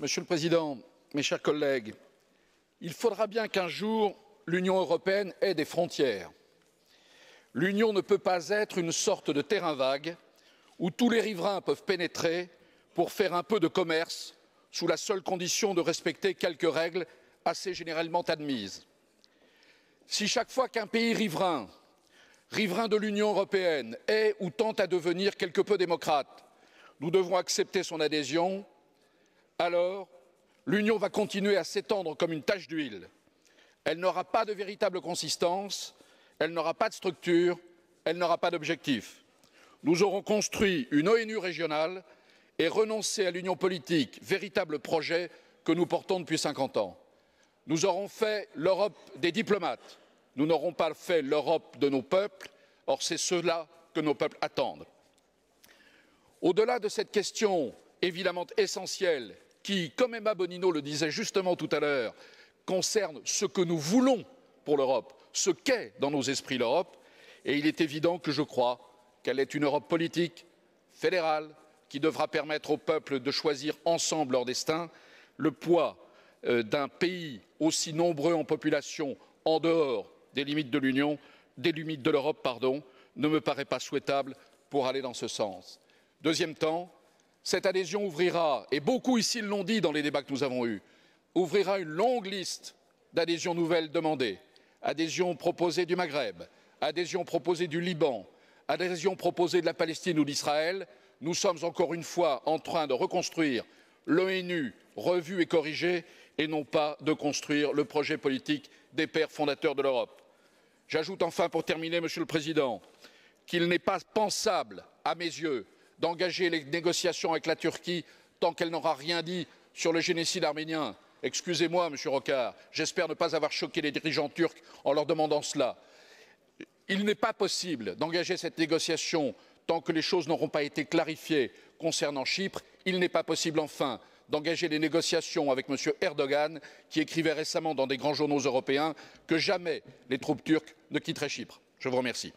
Monsieur le Président, mes chers collègues, il faudra bien qu'un jour l'Union européenne ait des frontières. L'Union ne peut pas être une sorte de terrain vague où tous les riverains peuvent pénétrer pour faire un peu de commerce sous la seule condition de respecter quelques règles assez généralement admises. Si chaque fois qu'un pays riverain de l'Union européenne est ou tente à devenir quelque peu démocrate, nous devons accepter son adhésion, alors l'Union va continuer à s'étendre comme une tache d'huile. Elle n'aura pas de véritable consistance, elle n'aura pas de structure, elle n'aura pas d'objectif. Nous aurons construit une ONU régionale et renoncé à l'union politique, véritable projet que nous portons depuis 50 ans. Nous aurons fait l'Europe des diplomates, nous n'aurons pas fait l'Europe de nos peuples, or c'est cela que nos peuples attendent. Au-delà de cette question évidemment essentielle qui, comme Emma Bonino le disait justement tout à l'heure, concerne ce que nous voulons pour l'Europe, ce qu'est dans nos esprits l'Europe, et il est évident que je crois qu'elle est une Europe politique, fédérale, qui devra permettre aux peuples de choisir ensemble leur destin. Le poids d'un pays aussi nombreux en population en dehors des limites de l'Union, des limites de l'Europe, ne me paraît pas souhaitable pour aller dans ce sens. Deuxième temps, cette adhésion ouvrira, et beaucoup ici l'ont dit dans les débats que nous avons eus, ouvrira une longue liste d'adhésions nouvelles demandées. Adhésion proposée du Maghreb, adhésion proposée du Liban, adhésion proposée de la Palestine ou d'Israël. Nous sommes encore une fois en train de reconstruire l'ONU revue et corrigée et non pas de construire le projet politique des pères fondateurs de l'Europe. J'ajoute enfin, pour terminer, Monsieur le Président, qu'il n'est pas pensable, à mes yeux, d'engager les négociations avec la Turquie tant qu'elle n'aura rien dit sur le génocide arménien. Excusez-moi, Monsieur Rocard, j'espère ne pas avoir choqué les dirigeants turcs en leur demandant cela. Il n'est pas possible d'engager cette négociation tant que les choses n'auront pas été clarifiées concernant Chypre. Il n'est pas possible, enfin, d'engager des négociations avec M. Erdogan, qui écrivait récemment dans des grands journaux européens que jamais les troupes turques ne quitteraient Chypre. Je vous remercie.